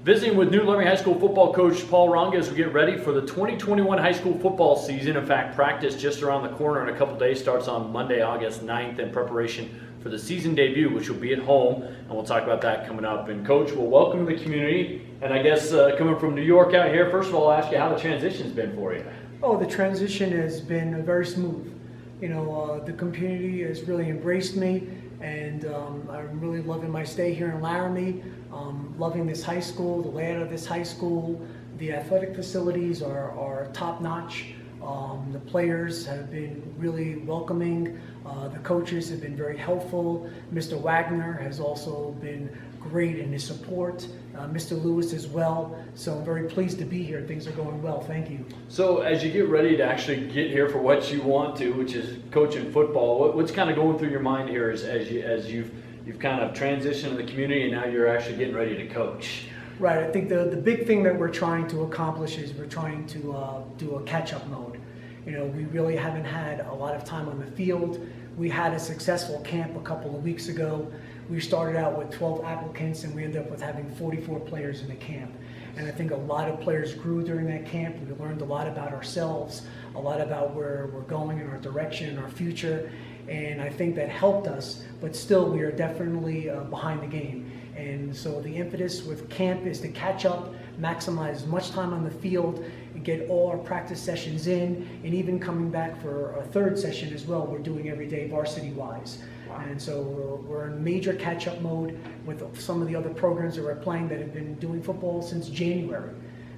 Visiting with new Laramie High School football coach Paul Ronga as we get ready for the 2021 high school football season. In fact, practice just around the corner in a couple days starts on Monday, August 9th in preparation for the season debut, which will be at home. And we'll talk about that coming up. And Coach, well, welcome to the community. And I guess coming from New York out here, first of all, I'll ask you how the transition's been for you. Oh, the transition has been very smooth. You know, the community has really embraced me, and I'm really loving my stay here in Laramie. Loving this high school, the layout of this high school. The athletic facilities are top-notch. The players have been really welcoming. The coaches have been very helpful. Mr. Wagner has also been great in his support. Mr. Lewis as well. So I'm very pleased to be here. Things are going well. Thank you. So as you get ready to actually get here for what you want to, which is coaching football, what's kind of going through your mind here as you've kind of transitioned to the community and now you're actually getting ready to coach? Right. I think the big thing that we're trying to accomplish is we're trying to do a catch-up mode. You know, we really haven't had a lot of time on the field. We had a successful camp a couple of weeks ago. We started out with 12 applicants and we ended up with having 44 players in the camp. And I think a lot of players grew during that camp. We learned a lot about ourselves, a lot about where we're going in our direction, in our future. And I think that helped us, but still we are definitely behind the game. And so the impetus with camp is to catch up, maximize as much time on the field, and get all our practice sessions in, and even coming back for a third session as well. We're doing every day varsity-wise. Wow. And so we're in major catch-up mode with some of the other programs that we're playing that have been doing football since January.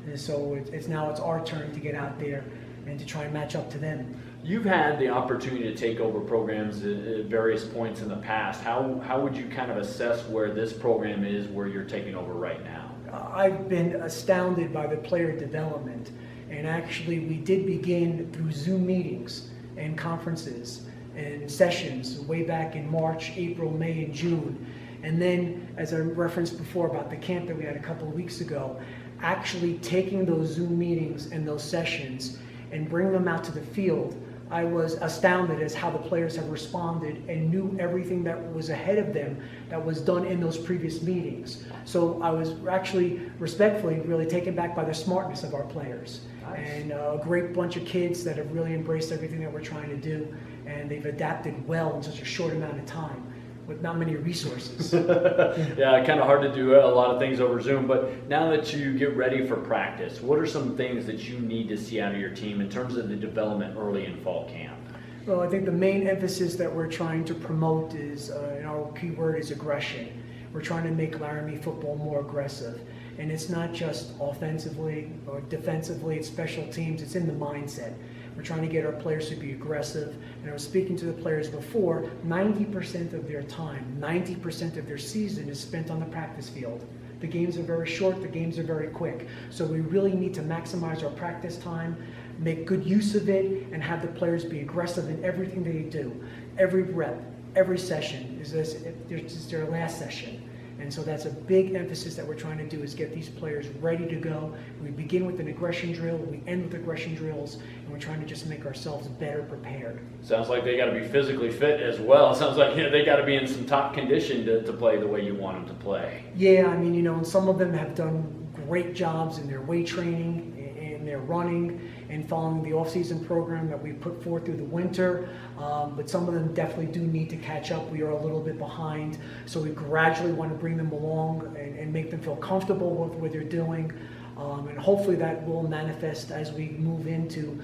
And so it's our turn to get out there and to try and match up to them. You've had the opportunity to take over programs at various points in the past. How would you kind of assess where this program is, where you're taking over right now? I've been astounded by the player development. And actually, we did begin through Zoom meetings and conferences and sessions way back in March, April, May, and June. And then, as I referenced before about the camp that we had a couple of weeks ago, actually taking those Zoom meetings and those sessions and bringing them out to the field, I was astounded as how the players have responded and knew everything that was ahead of them that was done in those previous meetings. So I was actually respectfully really taken back by the smartness of our players. Nice. And a great bunch of kids that have really embraced everything that we're trying to do, and they've adapted well in such a short amount of time with not many resources. Yeah, kind of hard to do a lot of things over Zoom, but now that you get ready for practice, what are some things that you need to see out of your team in terms of the development early in fall camp? Well, I think the main emphasis that we're trying to promote is, and our key word is aggression. We're trying to make Laramie football more aggressive. And it's not just offensively or defensively, it's special teams, it's in the mindset. We're trying to get our players to be aggressive. And I was speaking to the players before, 90% of their time, 90% of their season is spent on the practice field. The games are very short, the games are very quick. So we really need to maximize our practice time, make good use of it, and have the players be aggressive in everything they do. Every rep, every session is their last session. And so that's a big emphasis that we're trying to do, is get these players ready to go. We begin with an aggression drill, we end with aggression drills, and we're trying to just make ourselves better prepared. Sounds like they got to be physically fit as well. Sounds like they got to be in some top condition to play the way you want them to play. Yeah, I mean, you know, and some of them have done great jobs in their weight training, in their running, and following the off-season program that we put forth through the winter. But some of them definitely do need to catch up. We are a little bit behind. So we gradually want to bring them along and make them feel comfortable with what they're doing. And hopefully that will manifest as we move into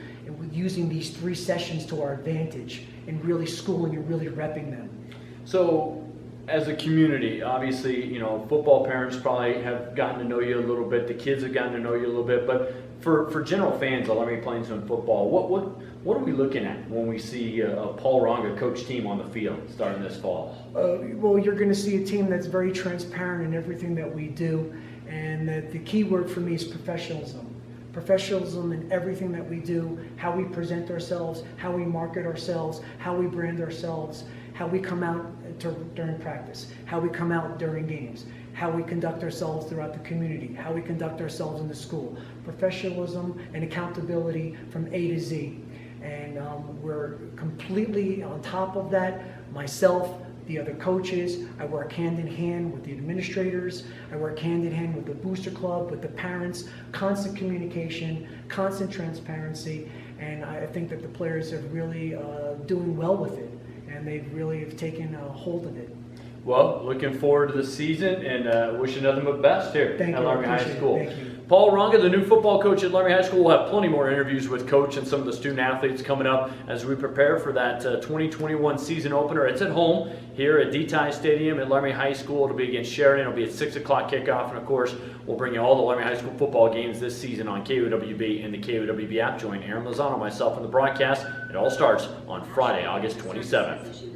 using these 3 sessions to our advantage and really schooling and really repping them. So as a community, obviously, you know, football parents probably have gotten to know you a little bit. The kids have gotten to know you a little bit. But for general fans of Laramie Plainsman football, what are we looking at when we see a Paul Ronga coach team on the field starting this fall? Well, you're going to see a team that's very transparent in everything that we do. And the key word for me is professionalism. Professionalism in everything that we do, how we present ourselves, how we market ourselves, how we brand ourselves, how we come out during practice, how we come out during games, how we conduct ourselves throughout the community, how we conduct ourselves in the school. Professionalism and accountability from A to Z. And we're completely on top of that. Myself, the other coaches. I work hand in hand with the administrators. I work hand in hand with the booster club, with the parents. Constant communication, constant transparency, and I think that the players are really doing well with it, and they really have taken a hold of it. Well, looking forward to the season and wishing nothing but best here Thank at you, Laramie I High appreciate it. School. Thank you. Paul Ronga, the new football coach at Laramie High School, will have plenty more interviews with Coach and some of the student athletes coming up as we prepare for that 2021 season opener. It's at home here at D-Ty Stadium at Laramie High School. It'll be against Sheridan. It'll be at 6 o'clock kickoff, and of course, we'll bring you all the Laramie High School football games this season on KOWB and the KOWB app. Join Aaron Lozano, myself, in the broadcast. It all starts on Friday, August 27th.